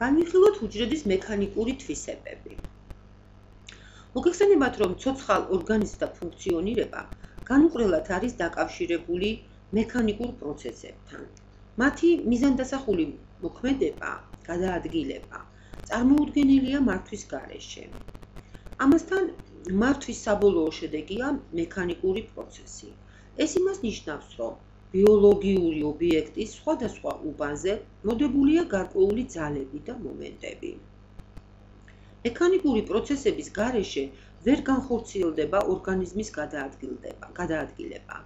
განვიხილოთ უჯრედის მექანიკური თვისებები. მოგეხსენებათ, რომ ცოცხალ ორგანიზმთა ფუნქციონირება განუყრელად არის დაკავშირებული მექანიკურ პროცესებთან. მათი მიზანდასახული მოქმედება, გადაადგილება წარმოუდგენელია მართვის გარეშე. ამასთან მართვის საბოლოო შედეგია მექანიკური პროცესი. ეს იმას ნიშნავს, რომ ბიოლოგიური ობიექტის სხვადასხვა უბანზე მოდებულია გარკვეული ძალები და მომენტები. მექანიკური პროცესების გარეშე ვერ განხორციელდება ორგანიზმის გადაადგილება.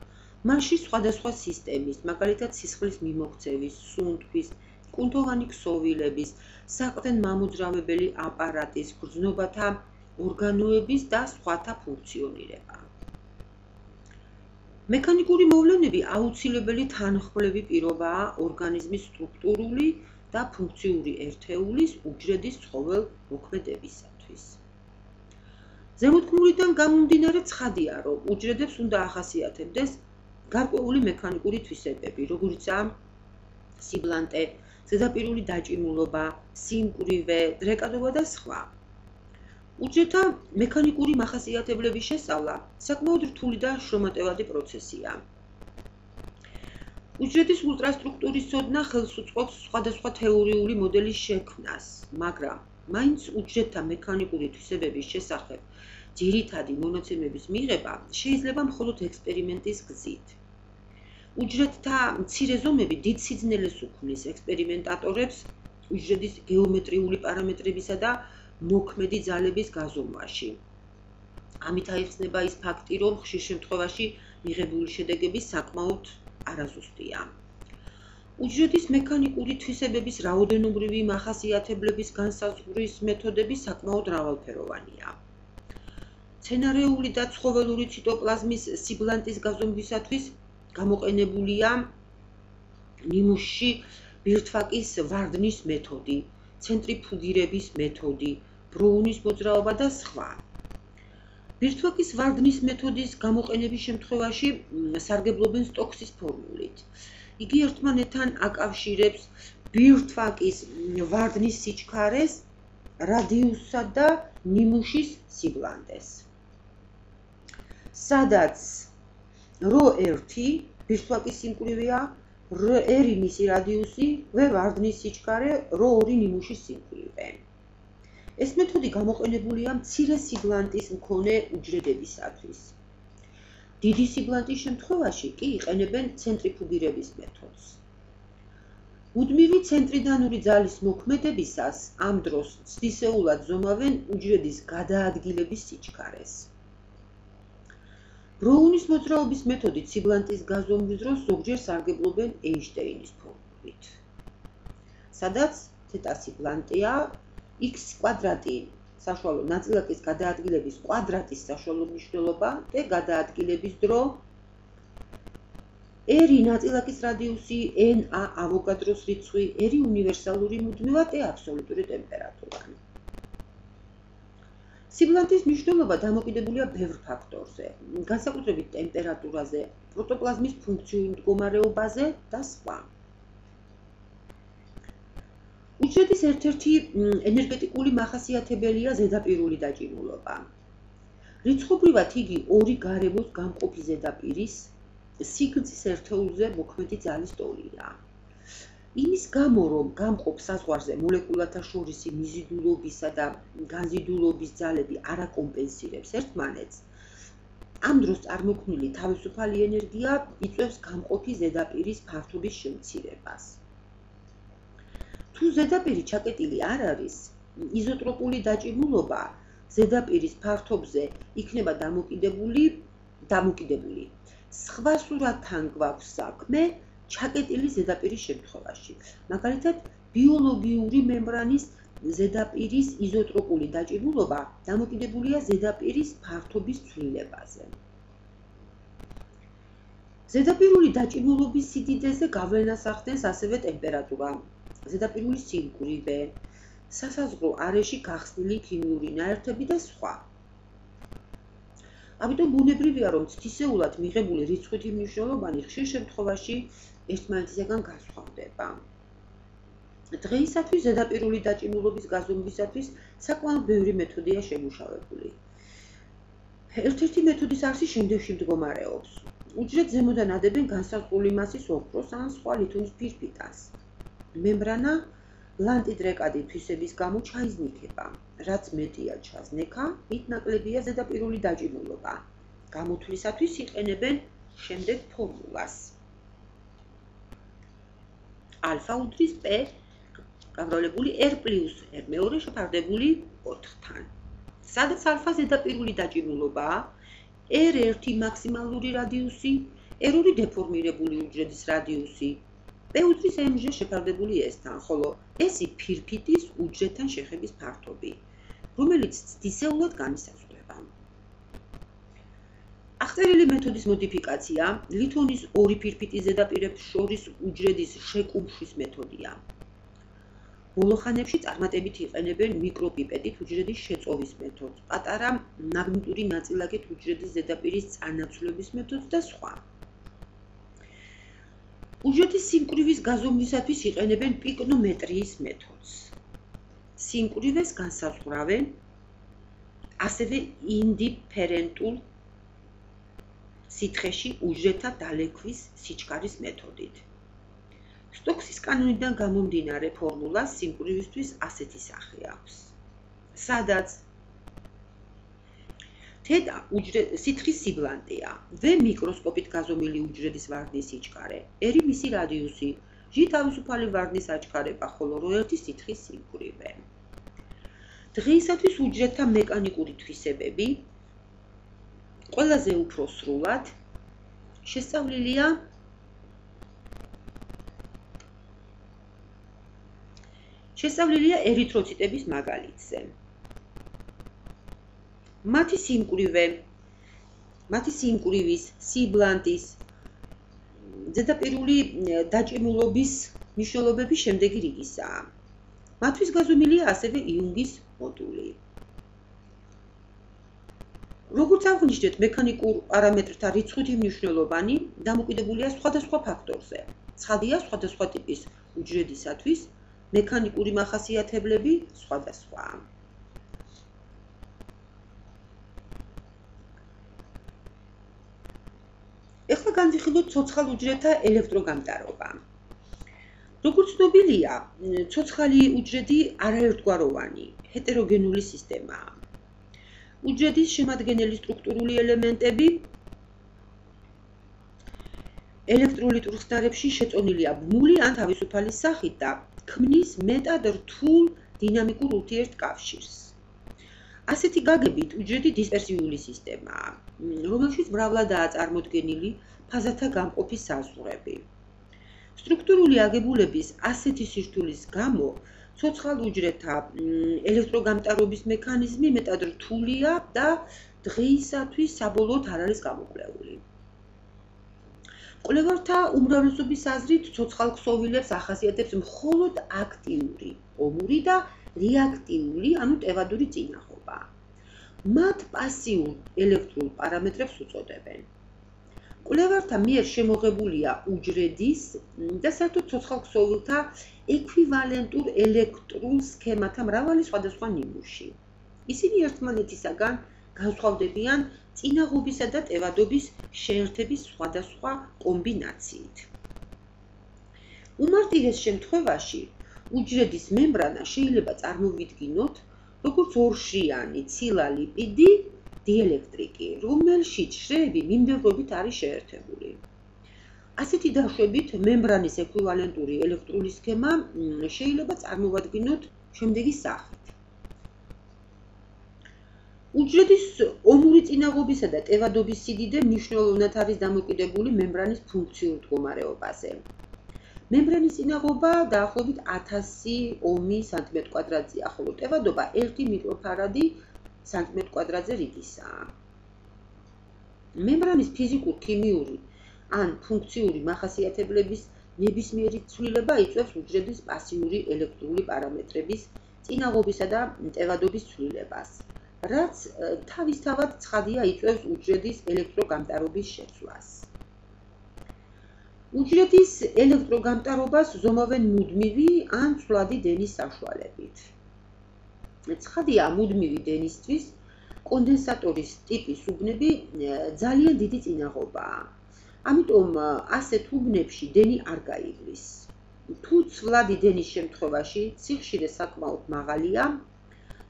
მასში სხვადასხვა სისტემის, მაგალითად სისხლის მიმოქცევის, სუნთქვის, კუნთოვანი ქსოვილების, საყრდენ მამოძრავებელი აპარატის, გრძნობათა ორგანოების და სხვათა ფუნქციონირება. მექანიკური მოვლენები აუცილებელი თანხმლები პირობაა ორგანიზმის სტრუქტურული და ფუნქციური ერთეულის უჯრედის ცხოველ მოქმედებისათვის. ზემოთქმულიდან გამომდინარე ცხადია, რომ უჯრედებს უნდა ახასიათებდეს გარკვეული მექანიკური თვისებები, როგორიცაა სიბლანტე, ზედაპირული დაჭიმულობა, სიმკვრივე, დრეკადობა და სხვა. უჯრედთა მექანიკური მახასიათებლების შესწავლა საკმაოდ რთული და შრომატევადი პროცესია. უჯრედის ულტრასტრუქტურის ცოდნა ხელს უწყობს სხვადასხვა თეორიული მოდელის შექმნას, მაგრამ მაინც უჯრედთა მექანიკური თვისებების შესახებ ძირითადი მონაცემების მიღება შეიძლება მხოლოდ ექსპერიმენტის გზით. უჯრედთა მცირე ზომები დიდ სიძნელეს უქმნის ექსპერიმენტატორებს უჯრედის გეომეტრიული პარამეტრებისა და მოქმედი ძალების გაზომვაში. ამით აიხსნება ის ფაქტი, რომ ხშირ შემთხვევაში მიღებული შედეგები საკმაოდ არაზუსტია. უჯრედის მექანიკური თვისებების რაოდენობრივი მახასიათებლების განსაზღვრის მეთოდები საკმაოდ მრავალფეროვანია. მცენარეული და ცხოველური ციტოპლაზმის სიბლანტის გაზომვისათვის გამოყენებულია ნიმუშში ბირთვაკის ვარდნის მეთოდი, ცენტრიფუგირების მეთოდი, ბროუნის მოძრაობა და სხვა. ბირთვაკის ვარდნის მეთოდის გამოყენების შემთხვევაში სარგებლობენ სტოქსის ფორმულით. იგი ერთმანეთთან აკავშირებს ბირთვაკის ვარდნის სიჩქარეს, რადიუსსა და ნიმუშის სიბლანტეს. სადაც ρ1 ბირთვაკის სიმკვრივეა, r2 მისი რადიუსი, v ვარდნის სიჩქარე, ρ2 ნიმუშის სიმკვრივე. ეს მეთოდი გამოყენებულია მცირე სიბლანტის მქონე უჯრედებისათვის. დიდი სიბლანტის შემთხვევაში კი იყენებენ ცენტრიფუგირების მეთოდს. მუდმივი ცენტრიდანური ძალის მოქმედებისას ამ დროს ცდისეულად ზომავენ უჯრედის გადაადგილების სიჩქარეს. ბროუნის მოძრაობის მეთოდით სიბლანტის გაზომვის დროს ზოგჯერ სარგებლობენ ეინშტეინის ფორმულით, სადაც თეტა სიბლანტეა x კვადრატი საშუალო ნაწილაკის გადაადგილების კვადრატის საშუალო მნიშვნელობა და გადაადგილების დრო r ნაწილაკის რადიუსი n-a ავოგადროს რიცხვი r უნივერსალური მუდმივა და აბსოლუტური ტემპერატურა. სიბლანტის მნიშვნელობა დამოკიდებულია ბევრ ფაქტორზე, განსაკუთრებით ტემპერატურაზე, პროტოპლაზმის ფუნქციურ მდგომარეობაზე და სხვა. უჯრედის ერთ-ერთი ენერგეტიკული მახასიათებელია ზედაპირული დაჭიმულობა. რიცხობრივად იგი ორი გარემოს გამყოფი ზედაპირის სიგრძის ერთეულზე მოქმედი ძალის ტოლია. იმის გამო, რომ გამყოფ საზღვარზე მოლეკულათა შორისი მიზიდულობისა და განზიდულობის ძალები არ აკომპენსირებს ერთმანეთს, ამ დროს წარმოქმნილი თავისუფალი ენერგია იწვევს გამყოფი ზედაპირის ფართობის შემცირებას. თუ ზედაპირი ჩაკეტილი არ არის, იზოტროპული დაჭიმულობა ზედაპირის ფართობზე იქნება დამოკიდებული. სხვა სურათთან გვაქვს საქმე ჩაკეტილი ზედაპირის შემთხვევაში. მაგალითად, ბიოლოგიური მემბრანის ზედაპირის იზოტროპული დაჭიმულობა დამოკიდებულია ზედაპირის ფართობის ცვლილებაზე. ზედაპირული დაჭიმულობის სიდიდეზე გავლენას ახდენს ასევე ტემპერატურა, ზედაპირული სიმკვრივე, სასაზღვრო არეში გახსნილი ქიმიური ნაერთები და სხვა. ამიტომ ბუნებრივია, რომ ცდისეულად მიღებული რიცხვითი მნიშვნელობანი ხშირ შემთხვევაში ერთმანეთისგან განსხვავდება. დღეისათვის ზედაპირული დაჭიმულობის გაზომვისათვის საკმაოდ ბევრი მეთოდია შემუშავებული. ერთ-ერთი მეთოდის არსი შემდეგში მდგომარეობს. უჯრედს ზემოდან ადებენ განსაზღვრული მასის ოქროს ან სხვა ლითონის ფირფიტას. მემბრანა ლანტიდრეკადი თვისების გამო ჩაიზნიქება. რაც მეტია ჩაზნექა, მით ნაკლებია ზედაპირული დაჭიმულობა. გამოთვლისათვის იყენებენ შემდეგ ფორმულას. ალფა უდრის P გამრავლებული R + R მეორე შეფარდებული 4-თან. სადაც ალფა ზედაპირული დაჭიმულობაა, R1 მაქსიმალური რადიუსი, R2 დეფორმირებული უჯრედის რადიუსი, P უდრის M-ზე შეფარდებული S-თან, ხოლო S-ი ფირფიტის უჯრედთან შეხების ფართობი, რომელიც ცდისეულად განისაზღვრება. აღწერილი მეთოდის მოდიფიკაცია ლითონის ორი ფირფიტის ზედაპირებს შორის უჯრედის შეკუმშვის მეთოდია. ბოლო ხანებში წარმატებით იყენებენ მიკროპიპეტით უჯრედის შეწოვის მეთოდს, პატარა მაგნიტური ნაწილაკით უჯრედის ზედაპირის წანაცვლების მეთოდს და სხვა. უჯრედის სიმკვრივის გაზომვისათვის იყენებენ პიკნომეტრიის მეთოდს. სიმკვრივეს განსაზღვრავენ ასევე ინდიფერენტულ სითხეში უჯრედთა დალექვის სიჩქარის მეთოდით. სტოქსის კანონიდან გამომდინარე ფორმულას სიმკვრივისთვის ასეთი სახე აქვს. სადაც თეთა სითხის სიბლანტეა, V მიკროსკოპით გაზომილი უჯრედის ვარდნის სიჩქარე, R მისი რადიუსი, G თავისუფალი ვარდნის აჩქარება, ხოლო რ1 სითხის სიმკვრივე. დღეისათვის უჯრედთა მექანიკური თვისებები ყველაზე უფრო სრულად შესწავლილია ერითროციტების მაგალითზე. მათი სიმკვრივის, სიბლანტის, ზედაპირული დაჭიმულობის მნიშვნელობები შემდეგი რიგისაა. მათთვის გაზომილია ასევე იუნგის მოდული. როგორც აღვნიშნეთ, მექანიკურ პარამეტრთა რიცხვითი მნიშვნელობანი დამოკიდებულია სხვადასხვა ფაქტორზე. ცხადია, სხვადასხვა ტიპის უჯრედისათვის მექანიკური მახასიათებლები სხვადასხვაა. ეხლა განვიხილოთ ცოცხალ უჯრედთა ელექტროგამტარობა. როგორც ცნობილია, ცოცხალი უჯრედი არაერთგვაროვანი, ჰეტეროგენული სისტემაა. უჯრედის შემადგენელი სტრუქტურული ელემენტები ელექტროლიტურ ხსნარებში შეწონილია ბმული ან თავისუფალი სახით და ქმნის მეტად რთულ დინამიკურ ურთიერთკავშირს. ასეთი გაგებით უჯრედი დისპერსიული სისტემაა, რომელშიც მრავლადაა წარმოდგენილი ფაზათა გამყოფის საზღვრები. სტრუქტურული აგებულების ასეთი სირთულის გამო ცოცხალ უჯრედთა ელექტროგამტარობის მექანიზმი მეტად რთულია და დღეისათვის საბოლოოდ არ არის გამოკვლეული. მკვლევართა უმრავლესობის აზრით ცოცხალ ქსოვილებს ახასიათებს მხოლოდ აქტიური, ომური და რეაქტიული, ანუ ტევადური წინახობა. მათ პასიურ ელექტრულ პარამეტრებს უწოდებენ. მკვლევართა მიერ შემოღებულია უჯრედის და საერთოდ ცოცხალ ქსოვილთა ექვივალენტურ ელექტრულ სქემათა მრავალი სხვადასხვა ნიმუში. ისინი ერთმანეთისაგან განსხვავდებიან წინაღობისა და ტევადობის შეერთების სხვადასხვა კომბინაციით. უმარტივეს შემთხვევაში უჯრედის მემბრანა შეიძლება წარმოვიდგინოთ როგორც ორშრიანი ცილა ლიპიდი დიელექტრიკი, რომელშიც შრეები მიმდევრობით არის შეერთებული. ასეთი დაშვებით მემბრანის ექვივალენტური ელექტრული სქემა შეიძლება წარმოვადგინოთ შემდეგი სახით. უჯრედის ომური წინაღობისა და ტევადობის სიდიდე მნიშვნელოვნად არის დამოკიდებული მემბრანის ფუნქციურ მდგომარეობაზე. მემბრანის წინაღობა დაახლოებით 1000 ომი სანტიმეტრ-კვადრატზეა, ხოლო ტევადობა 1 მიკროფარადი სანტიმეტრ-კვადრატზე რიგისაა. მემბრანის ფიზიკურ-ქიმიური ან ფუნქციური მახასიათებლების ნებისმიერი ცვლილება იწვევს უჯრედის პასიური ელექტრული პარამეტრების წინაღობისა და ტევადობის ცვლილებას, რაც თავისთავად, ცხადია, იწვევს უჯრედის ელექტროგამტარობის შეცვლას. უჯრედის ელექტროგამტარობას ზომავენ მუდმივი ან ცვლადი დენის საშუალებით. ცხადია, მუდმივი დენისთვის კონდენსატორის ტიპის უბნები ძალიან დიდი წინაღობაა. ამიტომ ასეთ უბნებში დენი არ გაივლის. თუ ცვლადი დენის შემთხვევაში სიხშირე საკმაოდ მაღალია,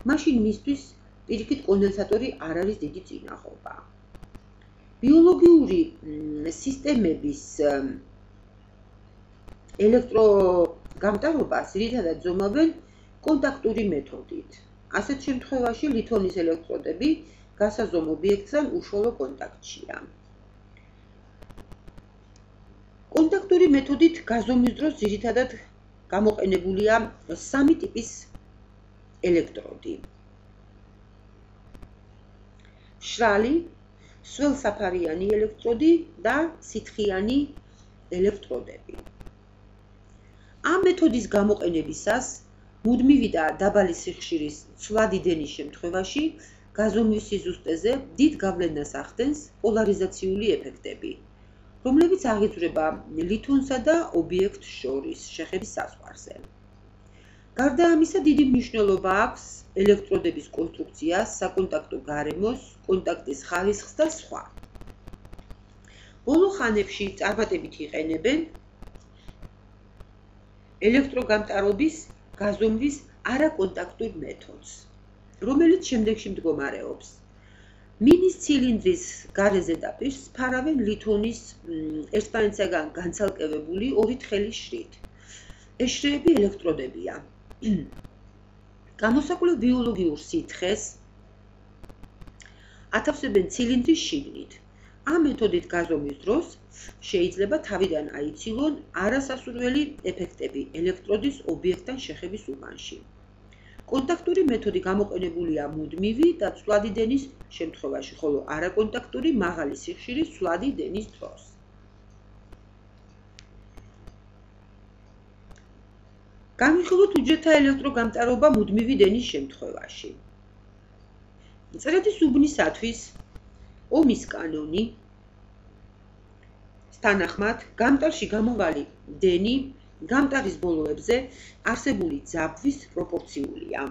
მაშინ მისთვის პირიქით კონდენსატორი არ არის დიდი წინაღობა. ბიოლოგიური სისტემების ელექტროგამტარობას ძირითადად ზომავენ კონტაქტური მეთოდით. ასეთ შემთხვევაში ლითონის ელექტროდები გასაზომ ობიექტთან უშუალო კონტაქტშია. კონტაქტური მეთოდით გაზომვის დროს ძირითადად გამოყენებულია სამი ტიპის ელექტროდი. მშრალი, სველსაფარიანი ელექტროდი და სითხიანი ელექტროდები. ამ მეთოდის გამოყენებისას მუდმივი და დაბალი სიხშირის ცვლადი დენის შემთხვევაში გაზომვის სიზუსტეზე დიდ გავლენას ახდენს პოლარიზაციული ეფექტები, რომლებიც აღიძვრება ლითონსა და ობიექტს შორის შეხების საზღვარზე. გარდა ამისა, დიდი მნიშვნელობა აქვს ელექტროდების კონსტრუქციას, საკონტაქტო გარემოს, კონტაქტის ხარისხს და სხვა. ბოლო ხანებში წარმატებით იყენებენ ელექტროგამტარობის გაზომვის არაკონტაქტურ მეთოდს, რომელიც შემდეგში მდგომარეობს. მინის ცილინდრის გარე ზედაპირს ფარავენ ლითონის ერთმანეთისაგან განცალკევებული ორი თხელი შრით. ეს შრეები ელექტროდებია. გამოსაკვლევ ბიოლოგიურ სითხეს ათავსებენ ცილინდრის შიგნით. ამ მეთოდით გაზომვის დროს შეიძლება თავიდან აიცილონ არასასურველი ეფექტები ელექტროდის ობიექტთან შეხების უბანში. კონტაქტური მეთოდი გამოყენებულია მუდმივი და ცვლადი დენის შემთხვევაში, ხოლო არაკონტაქტური მაღალი სიხშირის ცვლადი დენის დროს. განვიხილოთ უჯრედთა ელექტროგამტარობა მუდმივი დენის შემთხვევაში. მწერეთის უბნისათვის ომის კანონი თანახმად გამტარში გამოვალი დენი გამტარის ბოლოებზე არსებული ძაბვის პროპორციულია.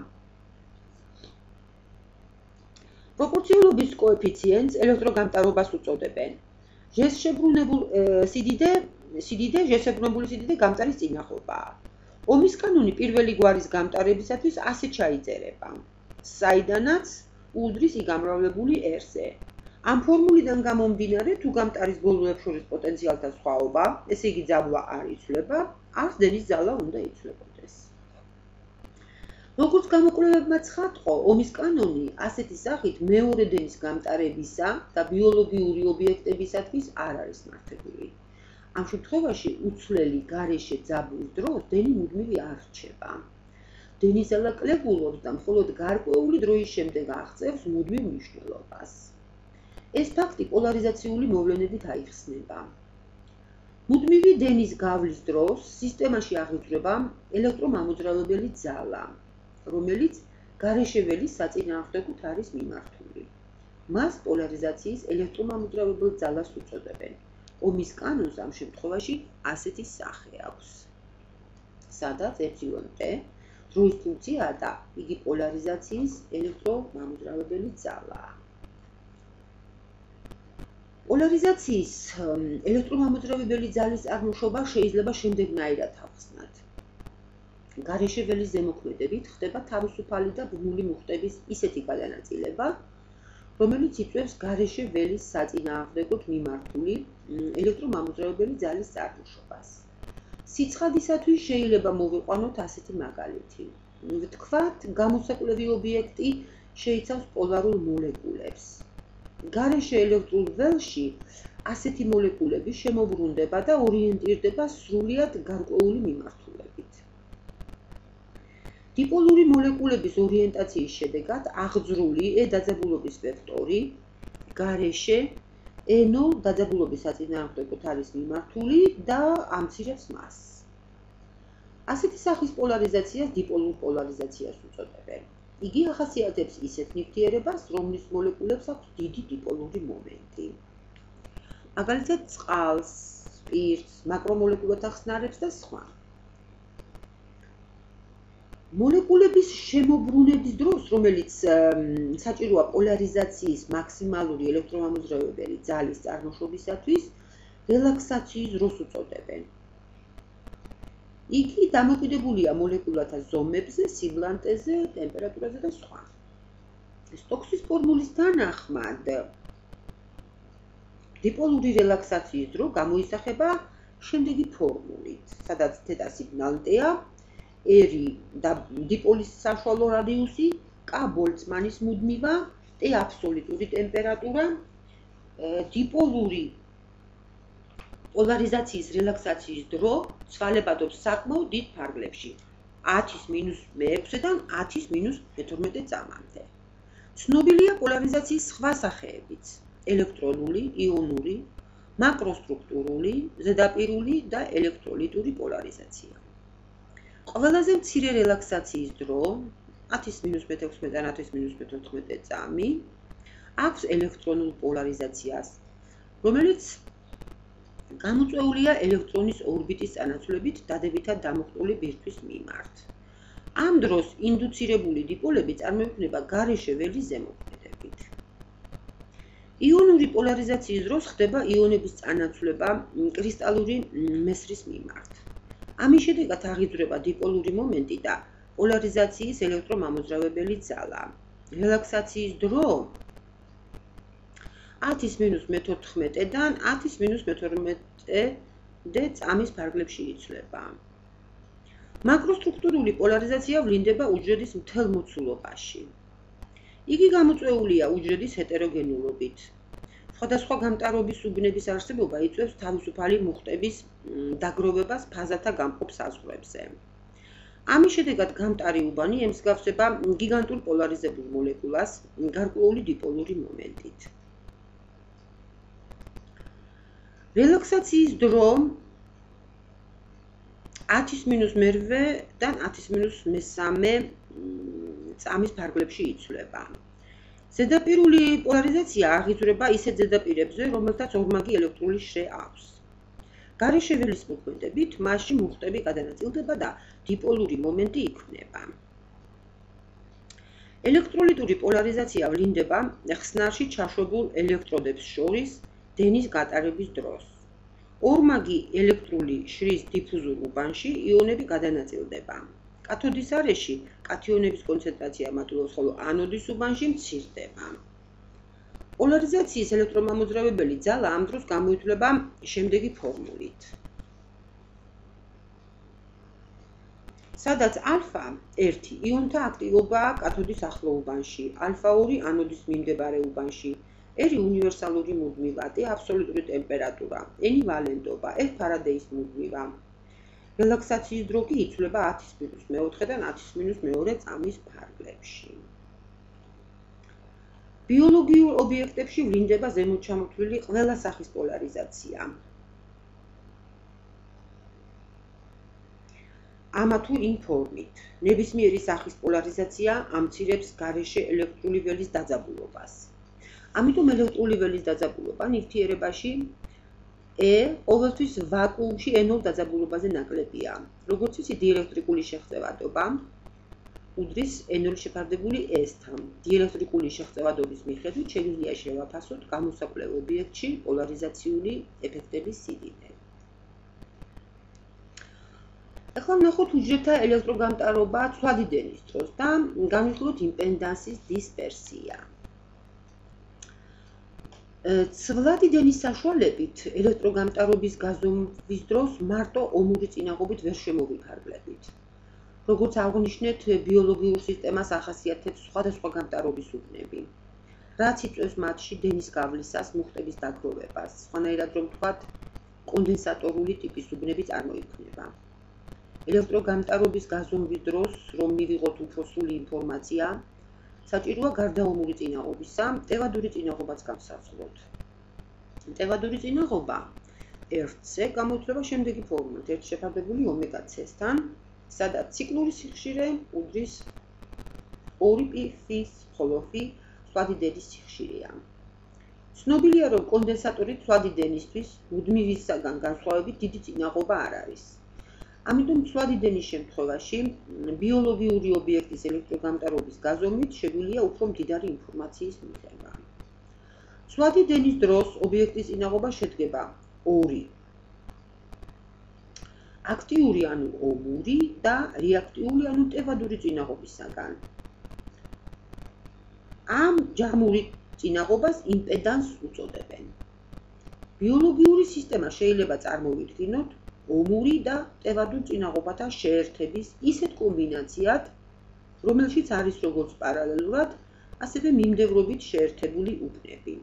პროპორციულობის კოეფიციენტს ელექტროგამტარობას უწოდებენ. ჟესებუნებული სიდიდე გამტარის წინაღობაა. ომის კანონი პირველი გვარის გამტარებისათვის ასე ჩაიწერება, საიდანაც უდრის იგამრავლებული R-ზე. ამ ფორმულიდან გამომდინარე, თუ გამტარის ბოლოებს შორის პოტენციალთა სხვაობა, ესე იგი ძაბვა არ იცვლება, არც დენის ძალა უნდა იცვლებოდეს. როგორც გამოკვლევებმა ცხადყო, ომის კანონი ასეთი სახით მეორე დენის გამტარებისა და ბიოლოგიური ობიექტებისათვის არ არის მართებული. ამ შემთხვევაში უცვლელი გარეშე ძაბვის დროს დენი მუდმივი არ რჩება. დენის ძალა კლებულობს და მხოლოდ გარკვეული დროის შემდეგ აღწევს მუდმივ მნიშვნელობას. ეს ფაქტი პოლარიზაციული მოვლენებით აიხსნება. მუდმივი დენის გავლის დროს სისტემაში აღიძვრება ელექტრომამოძრავებელი ძალა, რომელიც გარეშეველის საწინააღმდეგოდ არის მიმართული. მას პოლარიზაციის ელექტრომამოძრავებელ ძალას უწოდებენ. ომის კანონს ამ შემთხვევაში ასეთი სახე აქვს, სადაც εp დროის ფუნქციაა და იგი პოლარიზაციის ელექტრომამოძრავებელი ძალაა. პოლარიზაციის ელექტრომამოძრავებელი ძალის წარმოშობა შეიძლება შემდეგნაირად ავხსნათ. გარეშეველის ზემოქმედებით ხდება თავისუფალი და ბმული მუხტების ისეთი გადანაწილება, რომელიც იწვევს გარეშეველის საწინააღმდეგოდ მიმართული ელექტრომამოძრავებელი ძალის წარმოშობას. სიცხადისათვის შეიძლება მოვიყვანოთ ასეთი მაგალითი. ვთქვათ, გამოსაკვლევი ობიექტი შეიცავს პოლარულ მოლეკულებს. გარეშე ელექტრულ ველში ასეთი მოლეკულები შემოbrunდება და ორიენტირდება სრულიად გარკვეული მიმართულებით. დიპოლური მოლეკულების ორიენტაციის შედეგად აღძრული E დაძაბულობის ვექტორი გარეშე E0 დაძაბულობის საწინააღმდეგოდ არის მიმართული და ამცირებს მას. ასეთი სახის პოლარიზაციას დიპოლურ პოლარიზაციას უწოდებენ. იგი ახასიათებს ისეთ ნივთიერებას, რომლის მოლეკულებს აქვს დიდი დიპოლური მომენტი. მაგალითად, წყალს, სპირტს, მაკრომოლეკულათა ხსნარებს და სხვა. მოლეკულების შემოbrunების დროს, რომელიც საჭიროა პოლარიზაციის მაქსიმალური ელექტრომამოძრავებელი ძალის წარმოშობისათვის, რელაქსაციის დროს უწოდებენ. იგი დამოკიდებულია მოლეკულათა ზომებზე, სიბლანტეზე, ტემპერატურაზე და სხვა. სტოქსის ფორმულის თანახმად, დიპოლური რელაქსაციის დრო გამოისახება შემდეგი ფორმულით, სადაც θ სიბლანტეა, R და დიპოლის საშუალო რადიუსი, K ბოლცმანის მუდმივა, T აბსოლუტური ტემპერატურა, დიპოლური პოლარიზაციის რელაქსაციის დრო ცვალებადობს საკმაოდ დიდ ფარგლებში 10-6-დან 10-12 წამამდე. ცნობილია პოლარიზაციის სხვა სახეებიც: ელექტრონული, იონური, მაკროსტრუქტურული, ზედაპირული და ელექტროლიტური პოლარიზაცია. ყველაზე მცირე რელაქსაციის დრო 10-16-დან 10-14 წამი აქვს ელექტრონულ პოლარიზაციას, რომელიც გამოწვეულია ელექტრონის ორბიტის წანაცვლებით დადებითად დამუხტული ბირთვის მიმართ. ამ დროს ინდუცირებული დიპოლები წარმოიქმნება გარეშე ველის ზემოქმედებით. იონური პოლარიზაციის დროს ხდება იონების წანაცვლება კრისტალური მესრის მიმართ. ამის შედეგად აღიძვრება დიპოლური მომენტი და პოლარიზაციის ელექტრომამოძრავებელი ძალა. რელაქსაციის დრო 10-14-დან 10-12 წამის ფარგლებში იცვლება. მაკროსტრუქტურული პოლარიზაცია ვლინდება უჯრედის მთელ მოცულობაში. იგი გამოწვეულია უჯრედის ჰეტეროგენულობით. სხვადასხვა გამტარობის უბნების არსებობა იწვევს თავისუფალი მუხტების დაგროვებას ფაზათა გამყოფ საზღვრებზე. ამის შედეგად გამტარი უბანი ემსგავსება გიგანტურ პოლარიზებულ მოლეკულას გარკვეული დიპოლური მომენტით. რელაქსაციის დრო 10-12-დან 10-13 წამის ფარგლებში იცვლება. ზედაპირული პოლარიზაცია აღიძვრება ისეთ ზედაპირებზე, რომელთაც ორმაგი ელექტრული შრე აქვს. გარეშე ველის მოქმედებით მასში მუხტები გადანაწილდება და დიპოლური მომენტი იქმნება. ელექტროლიტური პოლარიზაცია ვლინდება ხსნარში ჩაშვებულ ელექტროდებს შორის დენის გატარების დროს. ორმაგი ელექტრული შრის დიფუზურ უბანში იონები გადანაწილდება. კათოდის არეში კათიონების კონცენტრაცია მატულობს, ხოლო ანოდის უბანში მცირდება. პოლარიზაციის ელექტრომამოძრავებელი ძალა ამ დროს გამოითვლება შემდეგი ფორმულით. სადაც α1 იონთა აქტივობაა კათოდის ახლო უბანში, α2 ანოდის მიმდებარე უბანში, R უნივერსალური მუდმივა, T აბსოლუტური ტემპერატურა, N ვალენტობა, F ფარადეის მუდმივა. რელაქსაციის დრო კი იცვლება 10-4-დან 10-2 წამის ფარგლებში. ბიოლოგიურ ობიექტებში ვლინდება ზემოთ ჩამოთვლილი ყველა სახის პოლარიზაცია. ამა თუ იმ ფორმით, ნებისმიერი სახის პოლარიზაცია ამცირებს გარეშე ელექტრული ველის დაძაბულობას. ამიტომ ელექტრული ველის დაძაბულობა ნივთიერებაში ყოველთვის ვაკუუმში ენურ დაძაბულობაზე ნაკლებია. როგორც ვიცი, დიელექტრიკული შეღწევადობა უდრის ენური შეფარდებული S-თან. დიელექტრიკული შეღწევადობის მიხედვით შეგვიძლია შევაფასოთ გამოსაკვლევ ობიექტში პოლარიზაციული ეფექტების სიდიდე. ახლა ვნახოთ უჯრედთა ელექტროგამტარობა ცვლადი დენის დროს და განვიხილოთ იმპედანსის დისპერსია. ცვლადი დენის საშუალებით ელექტროგამტარობის გაზომვის დროს მარტო ომური წინაღობით ვერ შემოვიფარგლებით. როგორც აღვნიშნეთ, ბიოლოგიურ სისტემას ახასიათებს სხვადასხვა გამტარობის უბნები, რაც იწვევს მათში დენის გავლისას, მუხტების დაგროვებას, სხვანაირად რომ ვთქვათ, კონდენსატორული ტიპის უბნები წარმოიქმნება. ელექტროგამტარობის გაზომვის დროს, რომ მივიღოთ უფრო სრული ინფორმაცია, საჭიროა გარდაომური წინაღობისა, მტევადური წინაღობაც გავსაძლოთ. მტევადური წინაღობა RC გამოითვლება შემდეგი ფორმულით: ერთი შეფარდებული ომეგა C-თან, სადაც ციკლური სიხშირე უდრის 2π-ის, ხოლო φ ცვლადი დენის სიხშირეა. ცნობილია, რომ კონდენსატორი ცვლადი დენისთვის მუდმივისაგან განსხვავებით დიდი წინაღობა არ არის. ამიტომ ცვლადი დენის შემთხვევაში ბიოლოგიური ობიექტის ელექტროგამტარობის გაზომვით შეგვიძლია უფრო მდიდარი ინფორმაციის მიღება. ცვლადი დენის დროს ობიექტის წინაღობა შედგება ორი აქტიური ანუ ომური და რეაქტიული ანუ ტევადური წინაღობისაგან. ამ ჯამური წინაღობას იმპედანსს უწოდებენ. ბიოლოგიური სისტემა შეიძლება წარმოვიდგინოთ ომური და ტევადურ წინაღობათა შეერთების ისეთ კომბინაციად, რომელშიც არის როგორც პარალელურად, ასევე მიმდევრობით შეერთებული უბნები.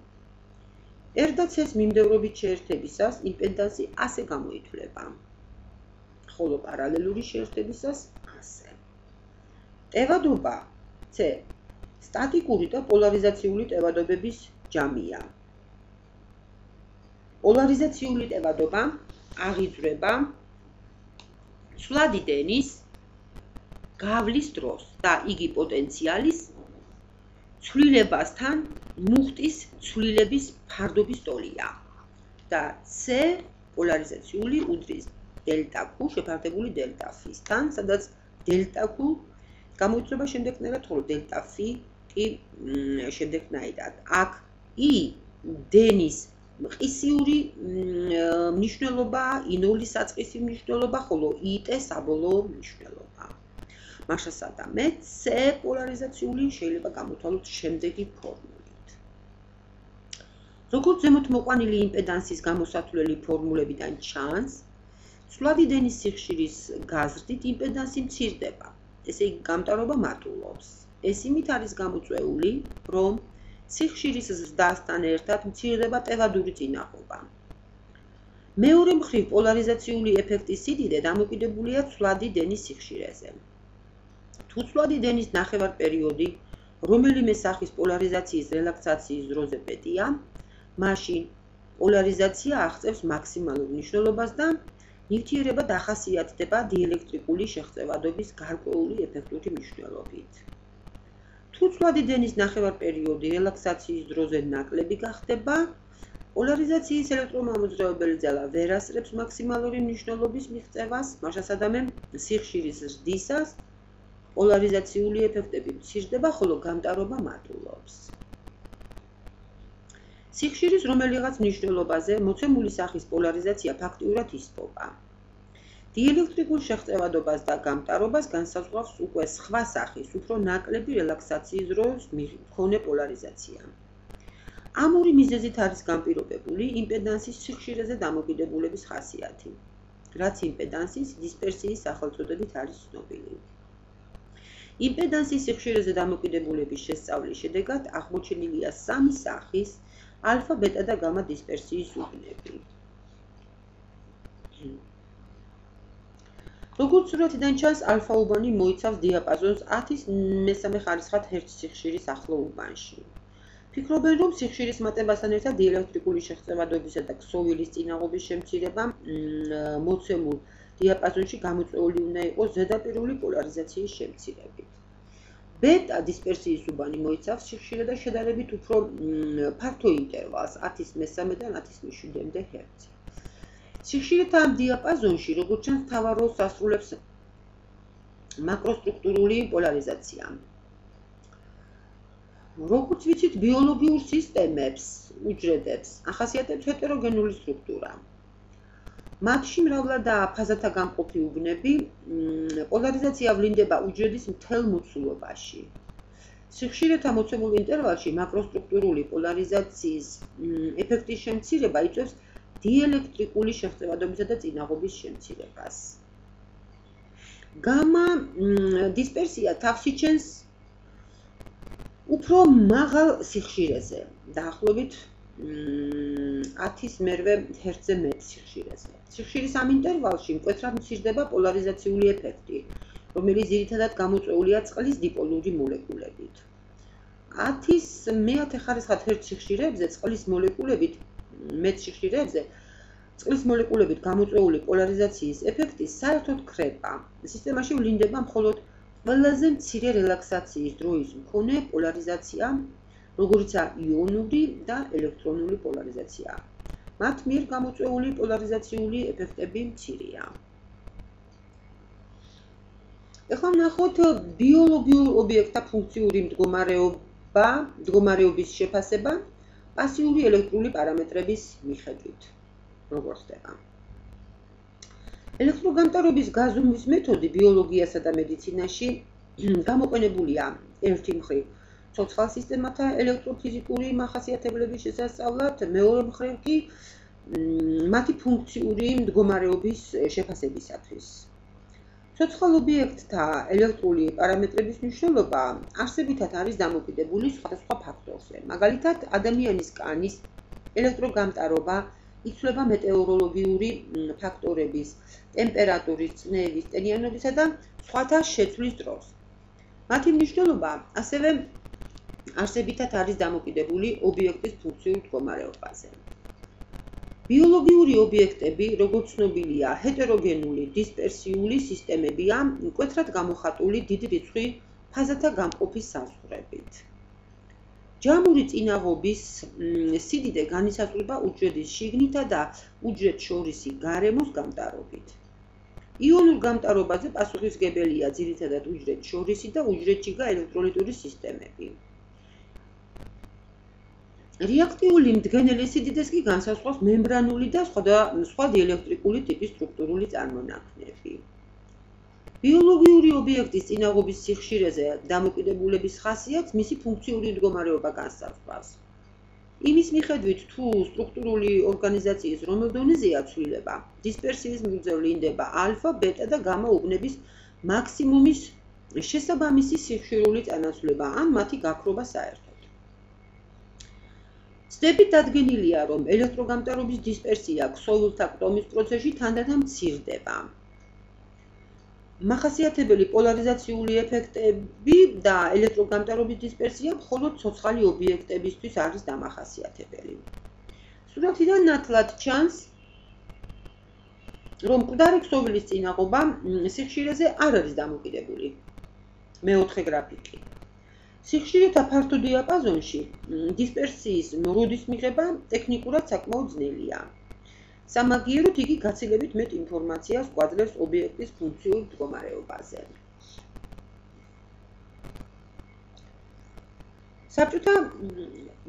ერთდაცეს მიმდევრობით შეერთებისას იმპედანსი ასე გამოითვლება, ხოლო პარალელური შეერთებისას ასე. ტევადობა C სტატიკური და პოლარიზაციული ტევადობების ჯამია. პოლარიზაციული ტევადობა აღიძვრება ცვლადი დენის გავლის დროს და იგი პოტენციალის ცვლილებასთან მუხტის ცვლილების ფარდობის ტოლია და C პოლარიზაციული უდრის დელტა Q შეფარდებული დელტა F-თან, სადაც დელტა Q გამოიწვება შემდეგნაირად, ხოლო დელტა F კი შემდეგნაირად. აქ I დენის მყისიური მნიშვნელობა, I0 საწყისი მნიშვნელობა, ხოლო IT საბოლოო მნიშვნელობა. მაშასადამე C პოლარიზაციული შეიძლება გამოთვალოთ შემდეგი ფორმულით. როგორც ზემოთ მოყვანილი იმპედანსის გამოსათვლელი ფორმულებიდან ჩანს, ცვლადი დენის სიხშირის გაზრდით იმპედანსი მცირდება, ესე იგი გამტარობა მატულობს. ეს იმით არის გამოწვეული, რომ სიხშირის ზრდასთან ერთად მცირდება ტევადური წინაღობა. მეორე მხრივ პოლარიზაციული ეფექტის სიდიდე დამოკიდებულია ცვლადი დენის სიხშირეზე. თუ ცვლადი დენის ნახევარპერიოდი რომელიმე სახის პოლარიზაციის რელაქსაციის დროზე პეტია, მაშინ პოლარიზაცია აღწევს მაქსიმალურ მნიშვნელობას და ნივთიერება დახასიათდება დიელექტრიკული შეღწევადობის გარკვეული ეფექტური მნიშვნელობით. თუ ცვლადი დენის ნახევარპერიოდი რელაქსაციის დროზე ნაკლები გახდება, პოლარიზაციის ელექტრომამოძრავებელი ძალა ვერ ასწრებს მაქსიმალური მნიშვნელობის მიღწევას, მაშასადამე სიხშირის ზრდისას პოლარიზაციული ეფექტები მცირდება, ხოლო გამტარობა მატულობს. სიხშირის რომელიღაც მნიშვნელობაზე მოცემული სახის პოლარიზაცია ფაქტიურად ისპობა. დიელექტრიკულ შეღწევადობას და გამტარობას განსაზღვრავს უკვე სხვა სახის, უფრო ნაკლები რელაქსაციის დროს მქონე პოლარიზაცია. ამ ორი მიზეზით არის განპირობებული იმპედანსის სიხშირეზე დამოკიდებულების ხასიათი, რაც იმპედანსის დისპერსიის სახელწოდებით არის ცნობილი. იმპედანსის სიხშირეზე დამოკიდებულების შესწავლის შედეგად აღმოჩენილია სამი სახის ალფა, ბეტა და გამა დისპერსიის უბნები. როგორც სურათიდან ჩანს, ალფა უბანი მოიცავს დიაპაზონს 10-ის მესამე ხარისხად ჰერცს სიხშირის ახლო უბანში. ფიქრობენ, რომ სიხშირის მატებასთან ერთად დიელექტრიკული შეღწევადობისა და ქსოვილის წინაღობის შემცირება მოცემულ დიაპაზონში გამოწვეული უნდა იყოს ზედაპირული პოლარიზაციის შემცირებით. ბეტა დისპერსიის უბანი მოიცავს სიხშირე და შედარებით უფრო ფართო ინტერვალს 10-ის მესამედან 10-ის მეშვიდემდე ჰერცი. სიხშირეთა ამ დიაპაზონში, როგორც ჩანს, მთავარ როლს ასრულებს მაკროსტრუქტურული პოლარიზაცია. როგორც ვიცით, ბიოლოგიურ სისტემებს, უჯრედებს ახასიათებს ჰეტეროგენული სტრუქტურა. მათში მრავლადაა ფაზათა გამყოფი უბნები, პოლარიზაცია ვლინდება უჯრედის მთელ მოცულობაში. სიხშირეთა მოცემულ ინტერვალში მაკროსტრუქტურული პოლარიზაციის ეფექტის შემცირება იწვევს დიელექტრიკული შეღწევადობისა და წინაღობის შემცირებას. გამა დისპერსია თავს იჩენს უფრო მაღალ სიხშირეზე, დაახლოებით 10-ის მერვე ჰერცზე მეტ სიხშირეზე. სიხშირის ამ ინტერვალში მკვეთრად მცირდება პოლარიზაციული ეფექტი, რომელიც ძირითადად გამოწვეულია წყლის დიპოლური მოლეკულებით. 10-ის მეათე ხარისხად ჰერცს სიხშირეებზე წყლის მოლეკულებით მეტ სიხშირეებზე წყლის მოლეკულებით გამოწვეული პოლარიზაციის ეფექტი საერთოდ ქრება. სისტემაში ვლინდება მხოლოდ ყველაზე მცირე რელაქსაციის დროის მქონე პოლარიზაცია, როგორიცაა იონური და ელექტრონული პოლარიზაცია. მათ მიერ გამოწვეული პოლარიზაციული ეფექტები მცირეა. ეხლა ვნახოთ ბიოლოგიურ ობიექტთა ფუნქციური მდგომარეობის შეფასება პასიური ელექტრული პარამეტრების მიხედვით. როგორ ხდება? ელექტროგამტარობის გაზომვის მეთოდი ბიოლოგიასა და მედიცინაში გამოყენებულია ერთი მხრივ ცოცხალ სისტემათა ელექტროფიზიკური მახასიათებლების შესასწავლად, მეორე მხრივ კი მათი ფუნქციური მდგომარეობის შეფასებისათვის. ცოცხალ ობიექტთა ელექტრული პარამეტრების მნიშვნელობა არსებითად არის დამოკიდებული სხვადასხვა ფაქტორზე. მაგალითად, ადამიანის კანის ელექტროგამტარობა იცვლება მეტეოროლოგიური ფაქტორების, ტემპერატურის, წნევის, ტენიანობისა და სხვათა შეცვლის დროს. მათი მნიშვნელობა ასევე არსებითად არის დამოკიდებული ობიექტის ფუნქციურ მდგომარეობაზე. ბიოლოგიური ობიექტები, როგორც ცნობილია, ჰეტეროგენული დისპერსიული სისტემებია, მკვეთრად გამოხატული დიდი რიცხვის ფაზათა გამყოფის საზღვრებით. ჯამური წინაღობის სიდიდე განისაზღვრება უჯრედის შიგნითა და უჯრედშორისი გარემოს გამტარობით. იონურ გამტარობაზე პასუხისმგებელია ძირითადად უჯრედშორისი და უჯრედშიგა ელექტროლიტური სისტემები. რეაქტიული მდგენელი სიდიდეს კი განსაზღვრავს მემბრანული და სხვა დიელექტრიკული ტიპის სტრუქტურული წარმონაქმნები. ბიოლოგიური ობიექტის წინაღობის სიხშირეზე დამოკიდებულების ხასიათს მისი ფუნქციური მდგომარეობა განსაზღვრავს. იმის მიხედვით, თუ სტრუქტურული ორგანიზაციის რომელ დონეზეა ცვლილება, დისპერსიის მიღწეv ვლინდება ალფა, ბეტა და გამა უბნების მაქსიმუმის შესაბამისი სიხშირული წანაცვლება ან მათი გაქრობა საერთოდ. ცდებით დადგენილია, რომ ელექტროგამტარობის დისპერსია ქსოვილთა კვდომის პროცესში თანდათან მცირდება. მახასიათებელი პოლარიზაციული ეფექტები და ელექტროგამტარობის დისპერსია მხოლოდ ცოცხალი ობიექტებისთვის არის დამახასიათებელი. სურათიდან ნათლად ჩანს, რომ მკვდარი ქსოვილის წინაღობა სიხშირეზე არ არის დამოკიდებული. მეოთხე გრაფიკი. სიხშირეთა ფართო დიაპაზონში დისპერსიის მრუდის მიღება ტექნიკურად საკმაოდ ძნელია. სამაგიეროდ იგი გაცილებით მეტ ინფორმაციას გვაძლევს ობიექტის ფუნქციურ მდგომარეობაზე. საბჭოთა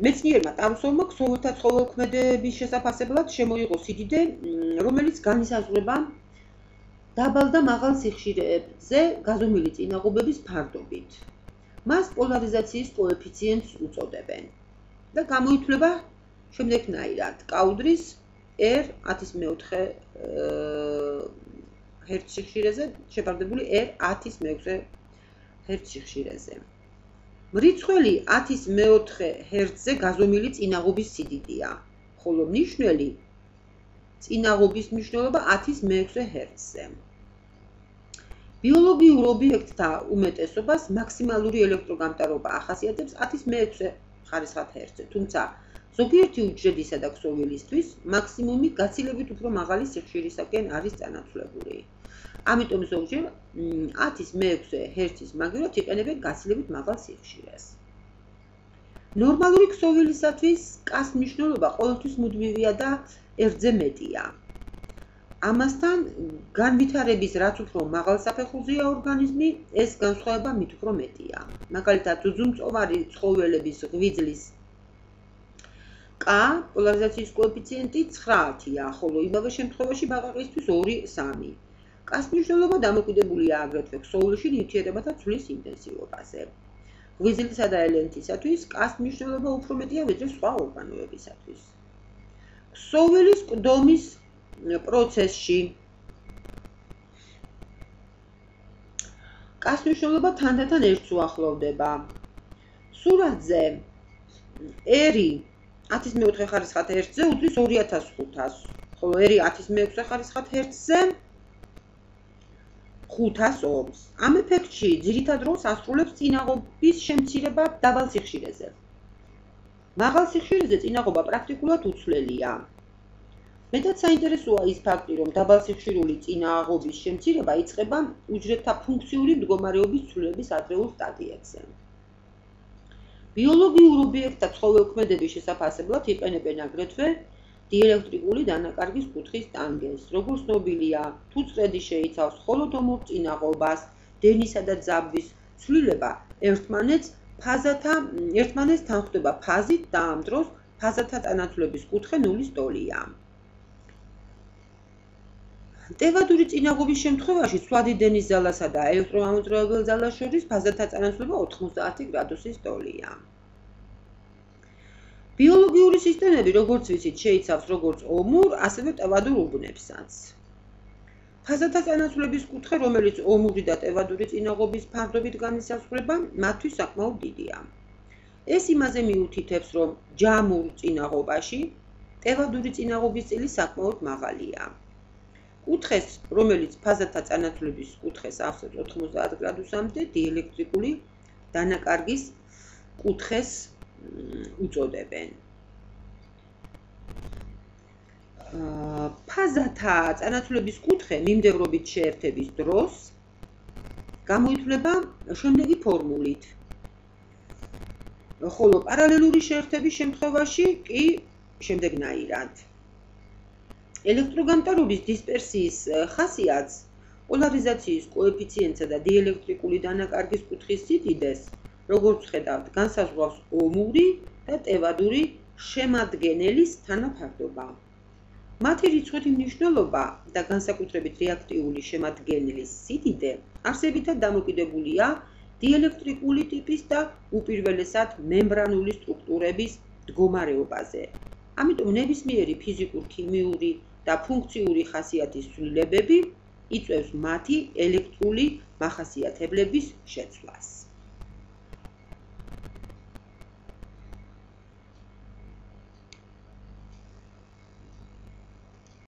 მეცნიერმა ტავსოვმა ქსოვილთა ცხოველქმედების შესაფასებლად შემოიღო სიდიდე, რომელიც განისაზღვრება დაბალ და მაღალ სიხშირეებზე გაზომილი წინაღობების ფარდობით. მას პოლარიზაციის კოეფიციენტს უწოდებენ და გამოითვლება შემდეგნაირად: კაუდრის R10 ჰერც სიხშირეზე შეფარდებული R10 ჰერც სიხშირეზე. მრიცხველი 10 ჰერცზე გაზომილი წინაღობის სიდიდეა, ხოლო მნიშვნელი წინაღობის მნიშვნელობა 10 ჰერცზე. ბიოლოგიურ ობიექტთა უმეტესობას მაქსიმალური ელექტროგამტარობა ახასიათებს 10 ხარისხად ჰერცზე, თუმცა ზოგიერთი უჯრედისა და ქსოვილისთვის მაქსიმუმი გაცილებით უფრო მაღალი სიხშირისაკენ არის წანაცვლებული. ამიტომ ზოგჯერ 10 ჰერცის მაგივრად იყენებენ გაცილებით მაღალ სიხშირეს. ნორმალური ქსოვილისათვის კას მნიშვნელობა ყოველთვის მუდმივია და ერთზე მეტია. ამასთან, განვითარების რაც უფრო მაღალ საფეხურზეა ორგანიზმი, ეს განსხვავება მით უფრო მეტია. მაგალითად, ძუძუმწოვარი ცხოველების ღვიძლის K პოლარიზაციის კოეფიციენტი 9-ია, ხოლო იმავე შემთხვევაში ბაყაყისთვის 2-3. კას მნიშვნელობა დამოკიდებულია აგრეთვე ქსოვილში ნივთიერებათა ცვლის ინტენსივობაზე. ღვიძლისა და ელენთისათვის კას მნიშვნელობა უფრო მეტია ვიდრე სხვა ორგანოებისათვის. ქსოვილის კვდომის პროცესში კას მნიშვნელობა თანდათან ერთს უახლოვდება. სურათზე R 10 ხარისხად ჰერცზე უდრის 2500, ხოლო R 10 ხარისხად ჰერცზე 500 ომს. ამ ეფექტში ძირითად როლს ასრულებს წინაღობის შემცირება დაბალ სიხშირეზე. მაღალ სიხშირეზე წინაღობა პრაქტიკულად უცვლელია. მეტად საინტერესოა ის ფაქტი, რომ დაბალ სიხშირული წინაღობის შემცირება იწყება უჯრედთა ფუნქციური მდგომარეობის ცვლილების ადრეულ სტადიებზე. ბიოლოგიურ ობიექტთა ცხოველქმედების შესაფასებლად იყენებენ აგრეთვე დიელექტრიკული დანაკარგის კუთხის ტანგენს, როგორც ცნობილია, თუ წრედი შეიცავს მხოლოდ ომურწინაღობას, დენისა და ძაბვის ცვლილება ერთმანეთს თანხვდება ფაზით და ამ დროს ფაზათა წანაცვლების კუთხე ნულის ტოლია. ტევადური წინაღობის შემთხვევაში ცვლადი დენის ძალასა და ელექტრომამოძრავებელ ძალას შორის ფაზათა წანაცვლება 90 გრადუსის ტოლია. ბიოლოგიური სისტემები, როგორც ვიცით, შეიცავს როგორც ომურ, ასევე ტევადურ უბნებსაც. ფაზათა წანაცვლების კუთხე, რომელიც ომური და ტევადური წინაღობის ფარდობით განისაზღვრება, მათთვის საკმაოდ დიდია. ეს იმაზე მიუთითებს, რომ ჯამურ წინაღობაში ტევადური წინაღობის წილი საკმაოდ მაღალია. კუთხეს, რომელიც ფაზათა წანაცვლების კუთხეს ავსებს 90 გრადუსამდე, დიელექტრიკული დანაკარგის კუთხეს უწოდებენ. ფაზათა წანაცვლების კუთხე მიმდევრობით შეერთების დროს გამოითვლება შემდეგი ფორმულით. ხოლო პარალელური შეერთების შემთხვევაში კი შემდეგნაირად. ელექტროგამტარობის დისპერსიის ხასიათს, პოლარიზაციის კოეფიციენტსა და დიელექტრიკული დანაკარგის კუთხის სიდიდეს, როგორც ხედავთ, განსაზღვრავს ომური და ტევადური შემადგენელის თანაფარდობა. მათი რიცხვითი მნიშვნელობა და განსაკუთრებით რეაქტიული შემადგენელის სიდიდე არსებითად დამოკიდებულია დიელექტრიკული ტიპის და უპირველესად მემბრანული სტრუქტურების მდგომარეობაზე. ამიტომ ნებისმიერი ფიზიკურ-ქიმიური და ფუნქციური ხასიათის ცვლილებები იწვევს მათი ელექტრული მახასიათებლების შეცვლას.